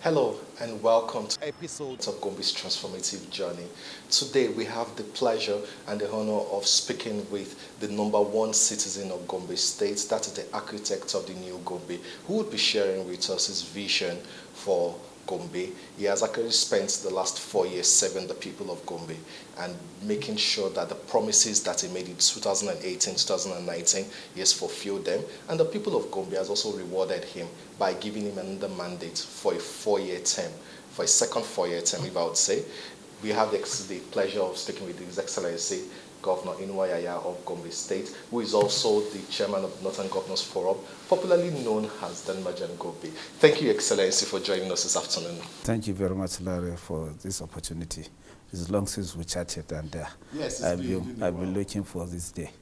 Hello and welcome to episodes of Gombe's transformative journey. Today we have the pleasure and the honor of speaking with the number one citizen of Gombe State, that is the architect of the new Gombe, who will be sharing with us his vision for Gombe. He has actually spent the last 4 years serving the people of Gombe and making sure that the promises that he made in 2018, 2019, he has fulfilled them. And the people of Gombe has also rewarded him by giving him another mandate for a 4-year term, for a second 4-year term, if I would say. We have the pleasure of speaking with His Excellency Governor Yahaya of Gombe State, who is also the chairman of the Northern Governors Forum, popularly known as Danmajan Gombe. Thank you, Excellency, for joining us this afternoon. Thank you very much, Larry, for this opportunity. It's long since we chatted, and yes, I've been looking for this day.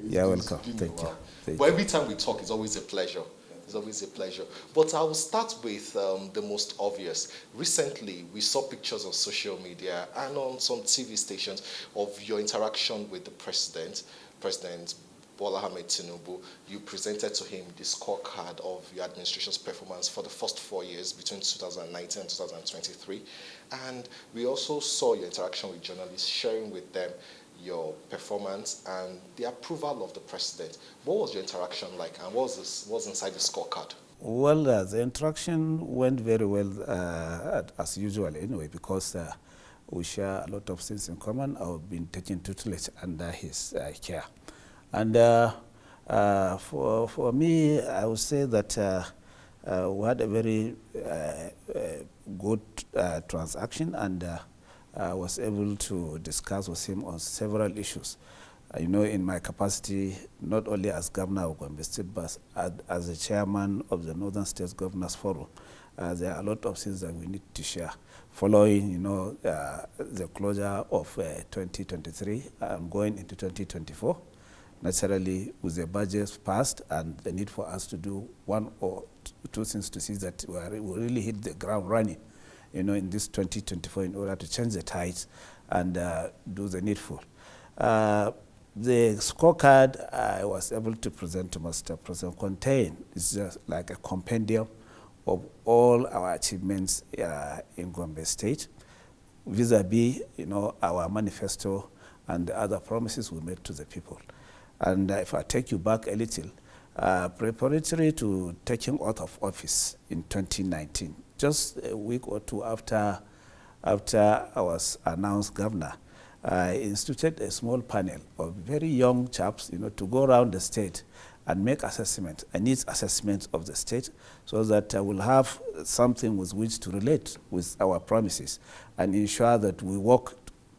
Yeah, welcome. Thank you. But every time we talk, it's always a pleasure. It's always a pleasure. But I will start with the most obvious. Recently, we saw pictures on social media and on some TV stations of your interaction with the President Bola Ahmed Tinubu. You presented to him the scorecard of your administration's performance for the first 4 years between 2019 and 2023. And we also saw your interaction with journalists, sharing with them your performance and the approval of the president. What was your interaction like, and what was inside the scorecard? Well, the interaction went very well, as usual anyway, because we share a lot of things in common. I've been taking tutelage under his care. And for me, I would say that we had a very good transaction, and was able to discuss with him on several issues. In my capacity, not only as governor of Gombe State, but as the chairman of the Northern States Governors Forum, there are a lot of things that we need to share. Following, the closure of 2023 and going into 2024, naturally, with the budget passed and the need for us to do one or two things to see that we really hit the ground running, in this 2024 in order to change the tides and do the needful. The scorecard I was able to present to Mr. President is just like a compendium of all our achievements in Gombe State, vis-a-vis, our manifesto and the other promises we made to the people. And if I take you back a little, preparatory to taking out of office in 2019, just a week or two after I was announced governor, I instituted a small panel of very young chaps, to go around the state and make assessment, a needs assessment of the state, so that we'll have something with which to relate with our promises and ensure that we work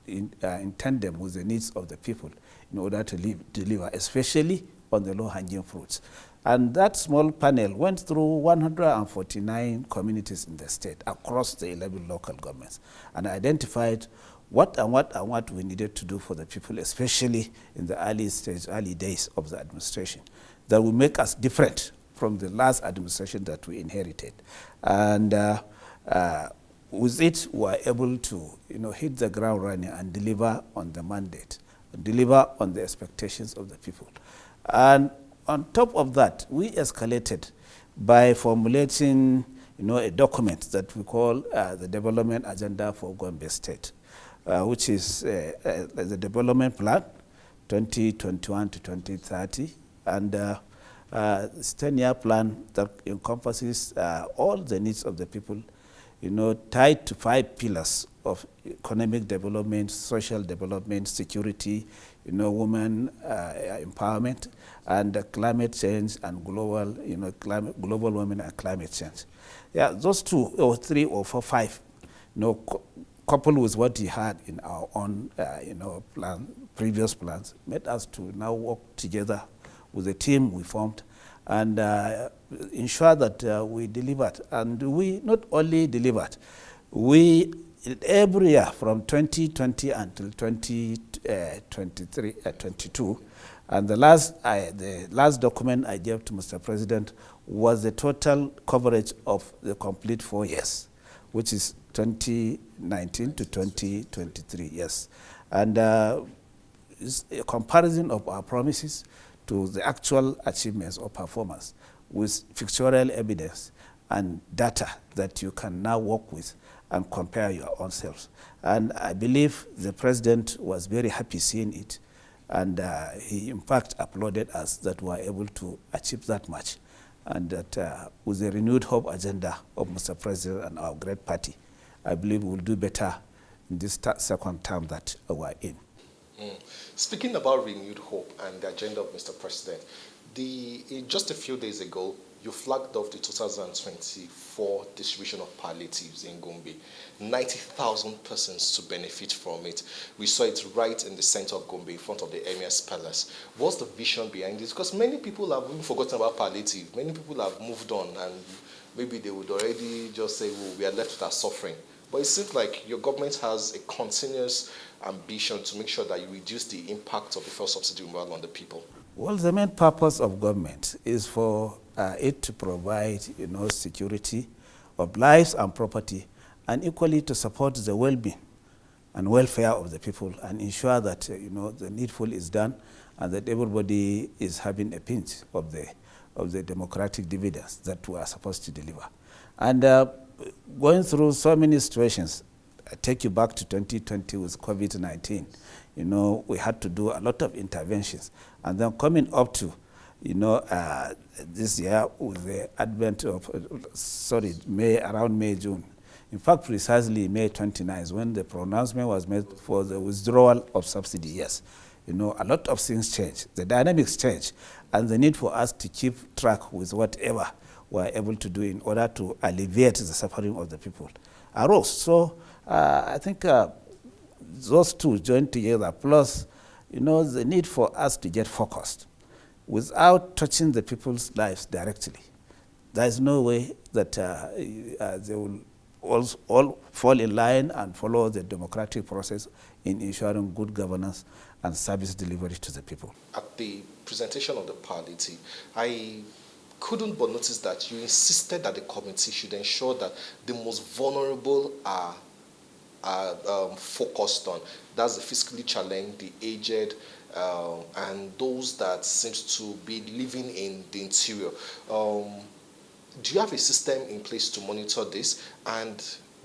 in tandem with the needs of the people in order to deliver, especially on the low-hanging fruits. And that small panel went through 149 communities in the state across the 11 local governments and identified what we needed to do for the people, especially in the early days of the administration, that will make us different from the last administration that we inherited. And with it, we were able to hit the ground running and deliver on the mandate, deliver on the expectations of the people. And on top of that, we escalated by formulating, a document that we call the Development Agenda for Gombe State, which is the Development Plan 2021 to 2030, and this 10-year plan that encompasses all the needs of the people, tied to 5 pillars of economic development, social development, security, women empowerment, and climate change and global, global women and climate change. Yeah, those 2 or 3 or 4, 5, coupled with what we had in our own, previous plans, made us to now work together with the team we formed and ensure that we delivered. And we not only delivered, we every year from 2020 until 2022, and the last document I gave to Mr. President was the total coverage of the complete 4 years, which is 2019 to 2023, yes. And it's a comparison of our promises to the actual achievements or performance with pictorial evidence and data that you can now work with and compare your own selves. And I believe the president was very happy seeing it, and he in fact applauded us that we were able to achieve that much, and that with the renewed hope agenda of Mr. President and our great party, I believe we will do better in this second term that we're in. Speaking about renewed hope and the agenda of Mr. President, just a few days ago, you flagged off the 2024 distribution of palliatives in Gombe. 90,000 persons to benefit from it. We saw it right in the center of Gombe, in front of the Emir's Palace. What's the vision behind this? Because many people have even forgotten about palliative. Many people have moved on, and maybe they would already just say, well, we are left with our suffering. But it seems like your government has a continuous ambition to make sure that you reduce the impact of the fuel subsidy removal on the people. Well, the main purpose of government is for it to provide, security of lives and property, and equally to support the well-being and welfare of the people, and ensure that the needful is done, and that everybody is having a pinch of the democratic dividends that we are supposed to deliver. And going through so many situations, I take you back to 2020 with COVID-19. We had to do a lot of interventions, and then coming up to this year with the advent of, around May, June. In fact, precisely May 29 is when the pronouncement was made for the withdrawal of subsidy. Yes, a lot of things change, the dynamics change, and the need for us to keep track with whatever we're able to do in order to alleviate the suffering of the people arose. So I think those two joined together, plus the need for us to get focused without touching the people's lives directly. There is no way that they will all fall in line and follow the democratic process in ensuring good governance and service delivery to the people. At the presentation of the palliative, I couldn't but notice that you insisted that the committee should ensure that the most vulnerable are focused on. That's the physically challenged, the aged, and those that seems to be living in the interior. Do you have a system in place to monitor this? And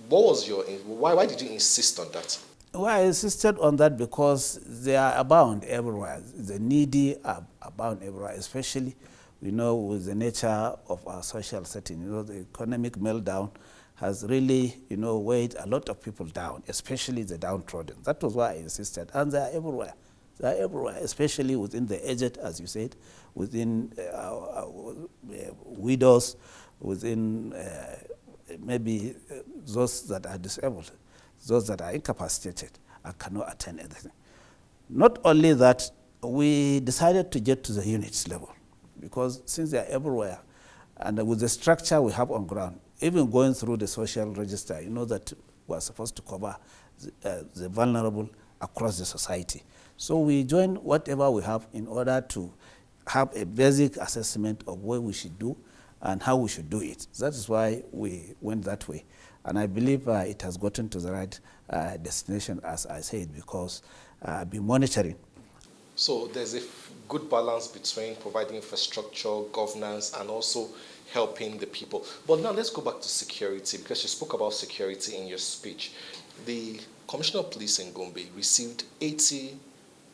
what was why did you insist on that? Well, I insisted on that because they are abound everywhere. The needy are abound everywhere, especially, with the nature of our social setting. The economic meltdown has really, weighed a lot of people down, especially the downtrodden. That was why I insisted. And they are everywhere. They are everywhere, especially within the aged, as you said, within widows, within maybe those that are disabled, those that are incapacitated and cannot attend anything. Not only that, we decided to get to the units level, because since they are everywhere, and with the structure we have on ground, even going through the social register, that we're supposed to cover the vulnerable across the society. So we join whatever we have in order to have a basic assessment of what we should do and how we should do it. That is why we went that way. And I believe it has gotten to the right destination, as I said, because I've been monitoring. So there's a good balance between providing infrastructure, governance, and also helping the people. But now let's go back to security, because you spoke about security in your speech. The Commissioner of Police in Gombe received 80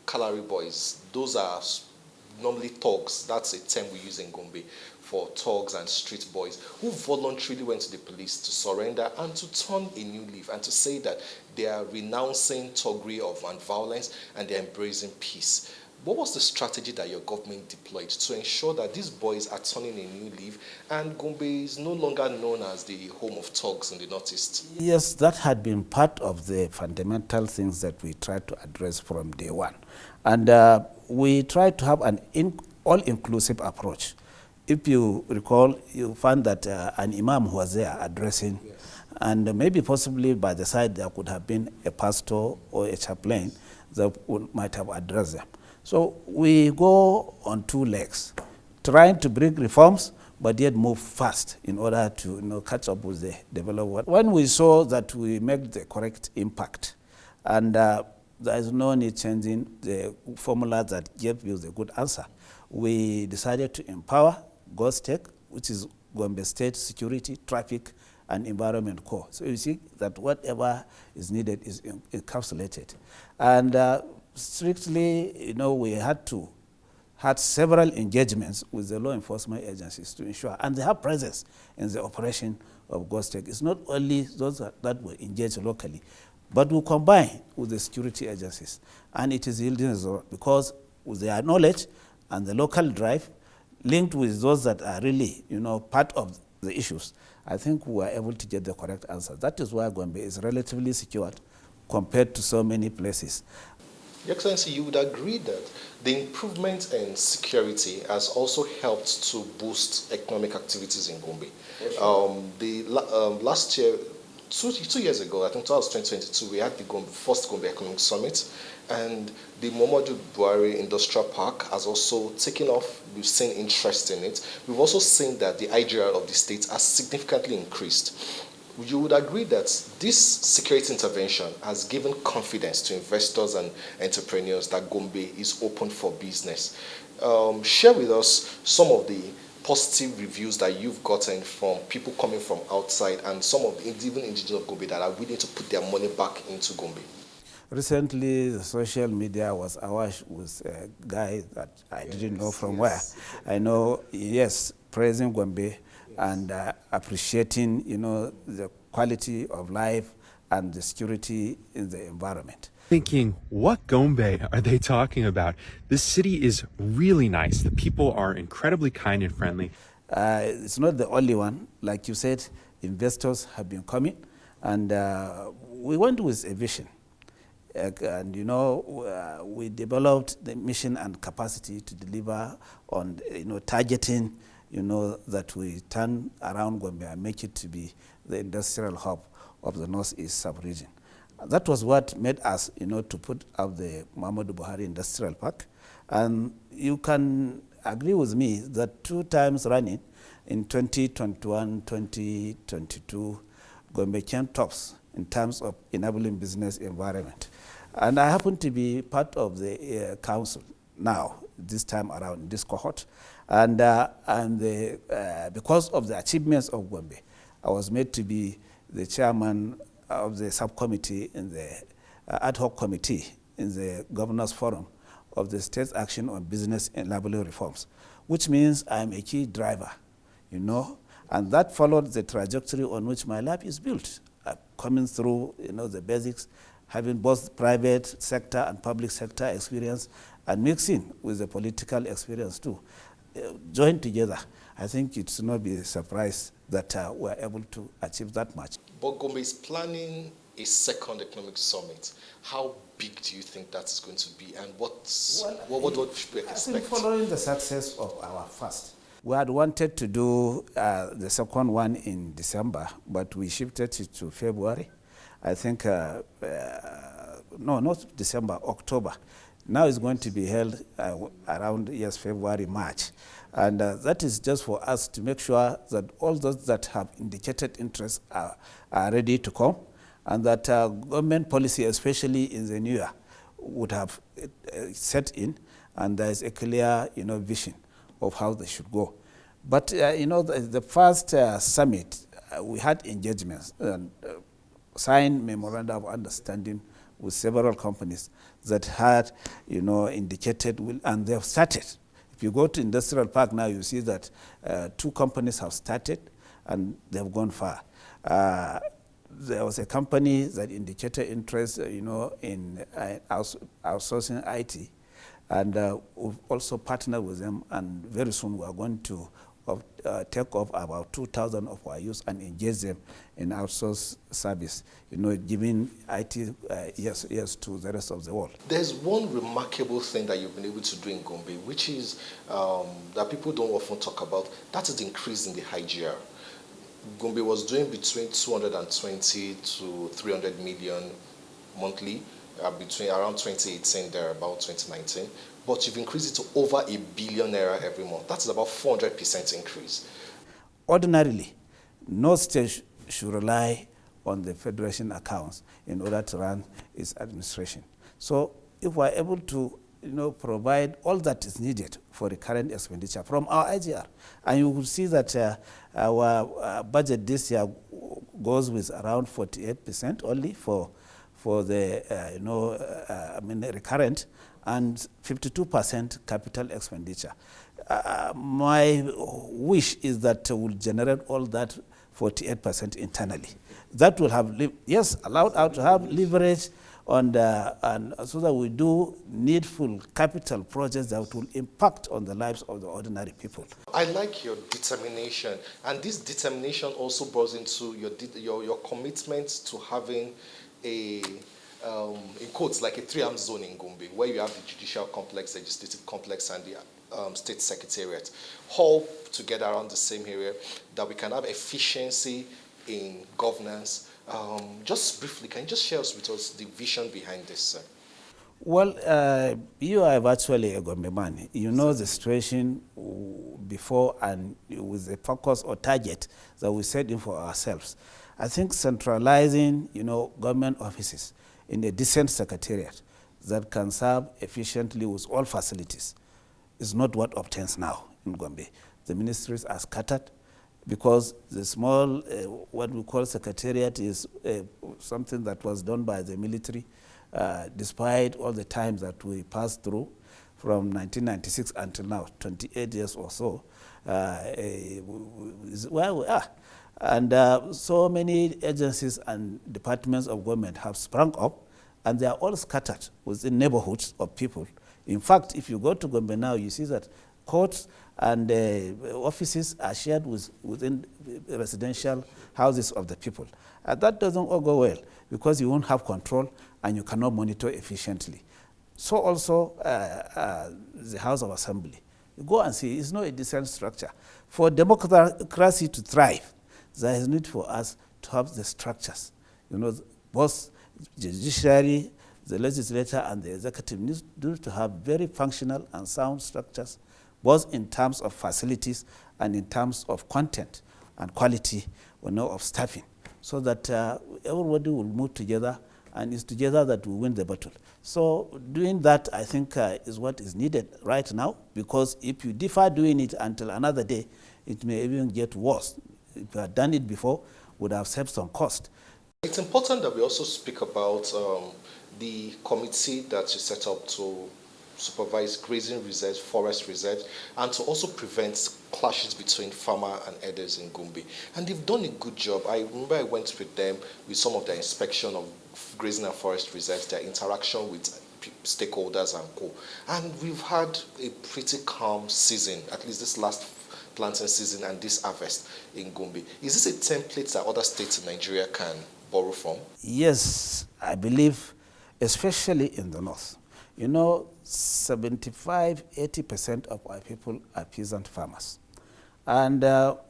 Calary boys. Those are normally thugs. That's a term we use in Gombe for thugs and street boys, who voluntarily went to the police to surrender and to turn a new leaf and to say that they are renouncing thuggery and violence and they're embracing peace. What was the strategy that your government deployed to ensure that these boys are turning a new leaf and Gombe is no longer known as the home of thugs in the Northeast? Yes, that had been part of the fundamental things that we tried to address from day one. And we tried to have an all-inclusive approach. If you recall, you found that an imam was there addressing, yes. And maybe possibly by the side there could have been a pastor or a chaplain that might have addressed them. So we go on two legs, trying to bring reforms, but yet move fast in order to catch up with the development. When we saw that we make the correct impact, and there is no need changing the formula that gave you the good answer, we decided to empower God's Tech, which is Gombe State Security, Traffic, and Environment Corps. So you see that whatever is needed is encapsulated. And strictly, we had several engagements with the law enforcement agencies to ensure, and they have presence in the operation of Ghost Tech. It's not only those that were engaged locally, but we combine with the security agencies, and it is yielding result because with their knowledge and the local drive linked with those that are really, part of the issues, I think we are able to get the correct answer. That is why Gombe is relatively secured compared to so many places. Your Excellency, you would agree that the improvement in security has also helped to boost economic activities in Gombe. Last year, two years ago, I think it was 2022, we had the first Gombe Economic Summit, and the Muhammadu Buhari Industrial Park has also taken off. We've seen interest in it. We've also seen that the IGR of the state has significantly increased. You would agree that this security intervention has given confidence to investors and entrepreneurs that Gombe is open for business. Share with us some of the positive reviews that you've gotten from people coming from outside and some of the even indigenous of Gombe that are willing to put their money back into Gombe. Recently, the social media was awash with a guy that I didn't know from where. I know, yes, praising Gombe and appreciating, the quality of life and the security in the environment. Thinking, what Gombe are they talking about? This city is really nice. The people are incredibly kind and friendly. It's not the only one. Like you said, investors have been coming, and we went with a vision. And we developed the mission and capacity to deliver on, targeting, that we turn around Gombe and make it to be the industrial hub of the Northeast sub-region. That was what made us, to put up the Muhammadu Buhari Industrial Park. And you can agree with me that 2 times running, in 2021, 2022, Gombe came tops in terms of enabling business environment. And I happen to be part of the council now, this time around, this cohort. And because of the achievements of Gombe, I was made to be the chairman of the subcommittee in the ad hoc committee in the Governors Forum of the State's Action on Business Enabling Reforms, which means I'm a key driver, and that followed the trajectory on which my lab is built, coming through, the basics, having both private sector and public sector experience, and mixing with the political experience too. Joined together, I think it should not be a surprise that we're able to achieve that much. But Gombe is planning a second economic summit. How big do you think that's going to be, and what should we expect? I think following the success of our first, we had wanted to do the second one in December, but we shifted it to February. I think, no, not December, October. Now it's going to be held around, February, March. And that is just for us to make sure that all those that have indicated interest are ready to come, and that government policy, especially in the new year, would have set in, and there is a clear, vision of how they should go. But, the first summit, we had engagements and signed memorandum of understanding with several companies that had, indicated will, and they have started. If you go to Industrial Park now, you see that 2 companies have started and they have gone far. There was a company that indicated interest, in outsourcing IT, and we've also partnered with them, and very soon we are going to take off about 2,000 of our youth and engage them in outsource service, giving IT yes to the rest of the world. There's one remarkable thing that you've been able to do in Gombe, which is that people don't often talk about. That is the increase in the IGR. Gombe was doing between 220 to 300 million monthly, between around 2018 there, about 2019. But you've increased it to over R1 billion every month. That's about 400% increase. Ordinarily, no state should rely on the federation accounts in order to run its administration. So if we're able to provide all that is needed for recurrent expenditure from our IGR. And you will see that our budget this year goes with around 48% only for the recurrent, and 52% capital expenditure. My wish is that we'll generate all that 48% internally. That will have, allowed us to have leverage on and so that we do needful capital projects that will impact on the lives of the ordinary people. I like your determination, and this determination also brought into your commitment to having a in quotes, like a three-arm zone in Gombe, where you have the judicial complex, legislative complex, and the state secretariat, all together around the same area, that we can have efficiency in governance. Just briefly, can you just share with us the vision behind this, sir? Well, you are virtually a Gombe man. You know the situation before, and with the focus or target that we set in for ourselves. I think centralizing, government offices in a decent secretariat that can serve efficiently with all facilities is not what obtains now in Gombe. The ministries are scattered because the small, what we call secretariat, is something that was done by the military, despite all the times that we passed through from 1996 until now, 28 years or so, is where we are. And so many agencies and departments of government have sprung up, and they are all scattered within neighborhoods of people. In fact, if you go to Gombe now, you see that courts and offices are shared within residential houses of the people. And that doesn't all go well, because you won't have control and you cannot monitor efficiently. So also the House of Assembly. You go and see, it's not a decent structure. For democracy to thrive, there is need for us to have the structures. Both the judiciary, the legislature, and the executive need to have very functional and sound structures, both in terms of facilities and in terms of content and quality of staffing, so that everybody will move together, and it's together that we win the battle. So doing that, I think, is what is needed right now, because if you defer doing it until another day, it may even get worse. If you had done it before, would have saved some cost. It's important that we also speak about the committee that you set up to supervise grazing reserves, forest reserves, and to also prevent clashes between farmer and herders in Gombe. And they've done a good job. I remember I went with them with some of their inspection of grazing and forest reserves, their interaction with stakeholders and co. And we've had a pretty calm season, at least this last planting season and this harvest in Gombe. Is this a template that other states in Nigeria can borrow from? Yes, I believe, especially in the north. 75–80% of our people are peasant farmers and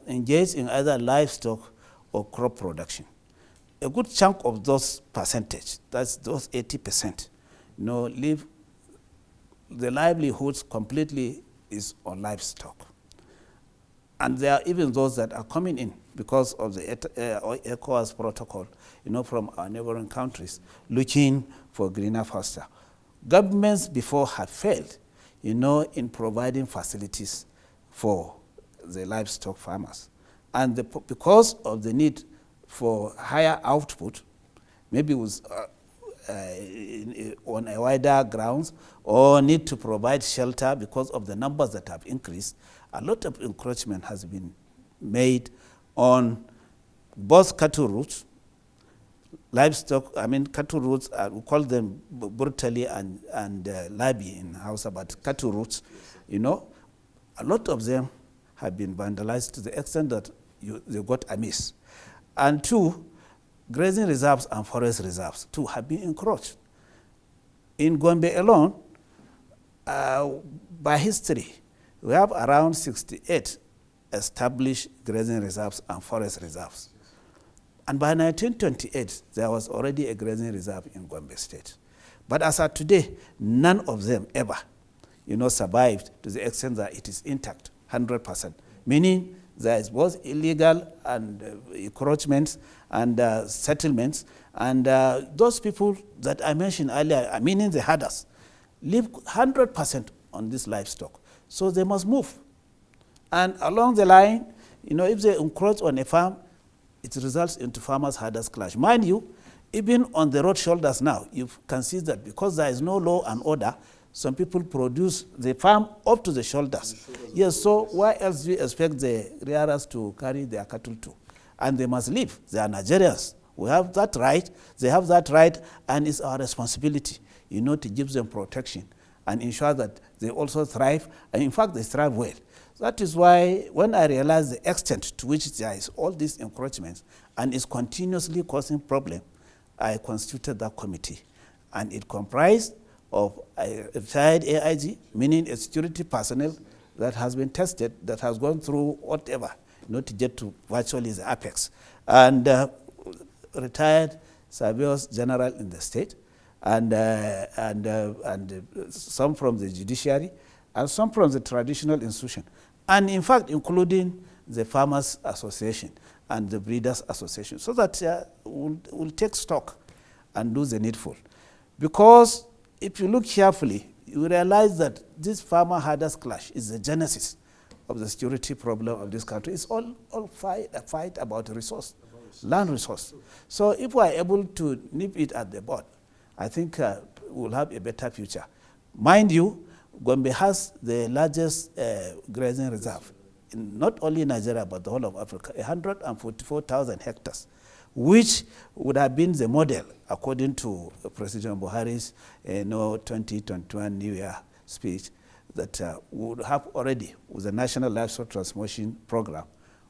engaged in either livestock or crop production. A good chunk of those percentage, that's those 80%, live, the livelihoods completely is on livestock. And there are even those that are coming in because of the ECOWAS protocol, from our neighboring countries, looking for greener pasture. Governments before have failed, in providing facilities for the livestock farmers. And because of the need for higher output, maybe with, on a wider grounds, or need to provide shelter because of the numbers that have increased, a lot of encroachment has been made on both cattle routes, livestock, cattle routes, we call them brutally and labi in Hausa, but cattle routes, a lot of them have been vandalized to the extent that they got amiss. And two, grazing reserves and forest reserves, too, have been encroached. In Gombe alone, by history, we have around 68 established grazing reserves and forest reserves. And by 1928, there was already a grazing reserve in Gombe State. But as of today, none of them ever, survived to the extent that it is intact, 100%. Meaning there is both illegal and encroachments and settlements. And those people that I mentioned earlier, meaning the herders, live 100% on this livestock. So they must move. And along the line, if they encroach on a farm, it results into farmers-herders clash. Mind you, even on the road shoulders now, you can see that because there is no law and order, some people produce the farm up to the shoulders. Yes, so why else do you expect the rearers to carry their cattle to? And they must leave. They are Nigerians. We have that right. They have that right, and it's our responsibility, to give them protection and ensure that they also thrive. And in fact, they thrive well. That is why when I realized the extent to which there is all these encroachments and is continuously causing problem, I constituted that committee. And it comprised of a retired AIG, meaning a security personnel that has been tested, that has gone through whatever, to get to virtually the apex. And retired surveyors general in the state, and some from the judiciary, and some from the traditional institution. And in fact, including the Farmers Association and the Breeders Association, so that we'll take stock and do the needful. Because if you look carefully, you realize that this farmer-herders clash is the genesis of the security problem of this country. It's all a fight about resource, land resource. So if we are able to nip it at the bud, I think we'll have a better future. Mind you, Gombe has the largest grazing reserve, in not only Nigeria, but the whole of Africa, 144,000 hectares, which would have been the model, according to President Buhari's 2021 New Year speech, that would have already with the National Livestock Transmission Program,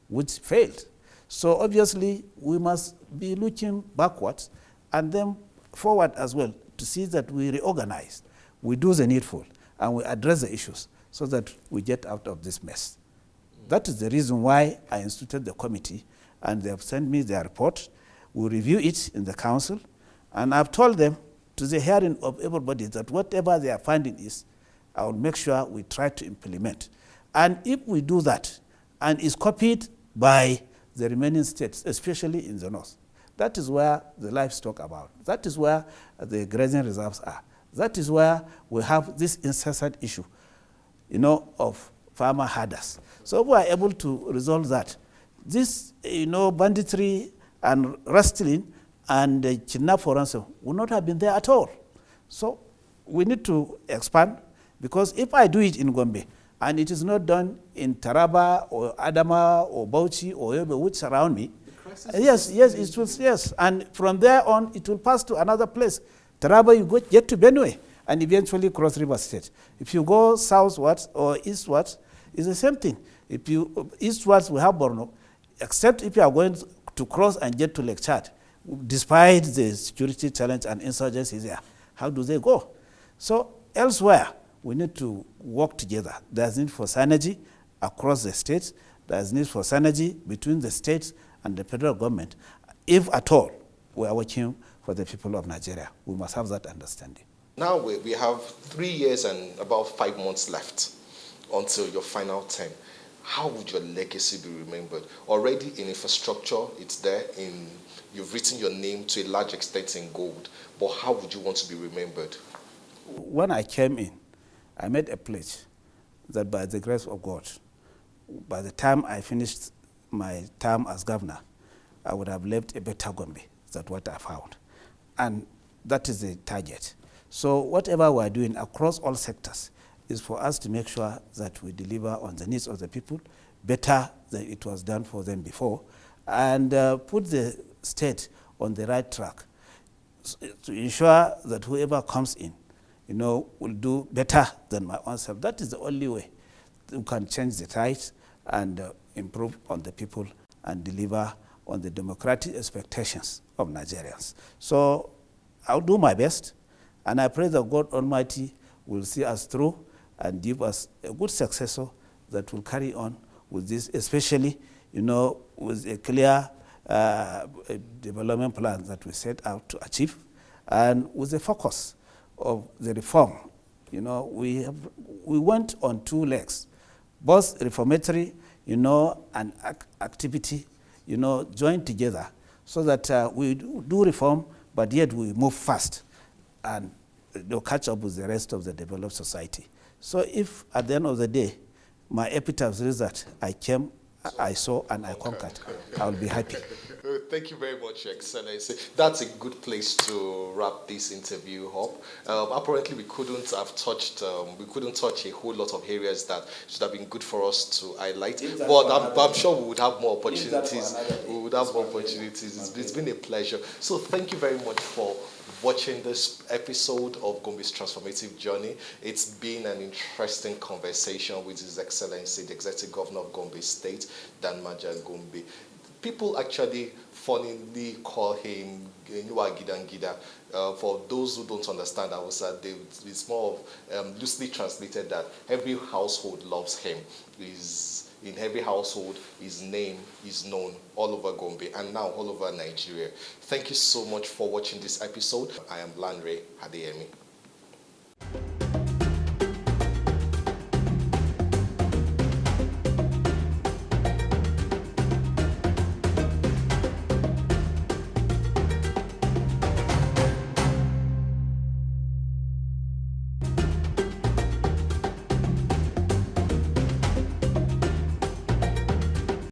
which failed. So obviously, we must be looking backwards and then forward as well to see that we reorganize, we do the needful, and we address the issues so that we get out of this mess. That is the reason why I instituted the committee, and they have sent me their report. We review it in the council, and I've told them to the hearing of everybody that whatever their finding is, I will make sure we try to implement. And if we do that, and is copied by the remaining states, especially in the north, that is where the livestock about. That is where the grazing reserves are. That is where we have this incessant issue, of farmer herders. So we are able to resolve that. This, banditry and rustling and kidnap for ransom would not have been there at all. So we need to expand, because if I do it in Gombe and it is not done in Taraba or Adama or Bauchi or Yobe, which surround me, yes, it will, yes. And from there on, it will pass to another place. Taraba, you get to Benue and eventually cross River State. If you go southwards or eastwards, it's the same thing. If you eastwards, we have Borno, except if you are going to cross and get to Lake Chad, despite the security challenge and insurgency there. How do they go? So elsewhere, we need to work together. There's need for synergy across the states. There's need for synergy between the states and the federal government. If at all we are working for the people of Nigeria, we must have that understanding. Now we have 3 years and about 5 months left until your final term. How would your legacy be remembered? Already in infrastructure, it's there. You've written your name to a large extent in gold. But how would you want to be remembered? When I came in, I made a pledge that by the grace of God, by the time I finished my term as governor, I would have left a better Gombe than what I found. And that is the target. So whatever we're doing across all sectors is for us to make sure that we deliver on the needs of the people better than it was done for them before, and put the state on the right track to ensure that whoever comes in, will do better than my own self. That is the only way we can change the tide and improve on the people and deliver on the democratic expectations of Nigerians. So I'll do my best, and I pray that God Almighty will see us through and give us a good successor that will carry on with this, especially, with a clear development plan that we set out to achieve, and with the focus of the reform. We went on 2 legs, both reformatory, and activity, joined together, so that we do reform, but yet we move fast and catch up with the rest of the developed society. So if at the end of the day, my epitaphs is that I came, I saw, and I conquered, I will be happy. Thank you very much, Your Excellency. That's a good place to wrap this interview up. Apparently, we couldn't touch a whole lot of areas that should have been good for us to highlight. But I'm sure we would have more opportunities. It's been a pleasure. So thank you very much for watching this episode of Gombe's Transformative Journey. It's been an interesting conversation with His Excellency, the Executive Governor of Gombe State, Dan Maja Gombe. People actually funnily call him Inuwa Gidangida. For those who don't understand Hausa, it's more of loosely translated that every household loves him. In every household, his name is known all over Gombe and now all over Nigeria. Thank you so much for watching this episode. I am Lanre Adeyemi.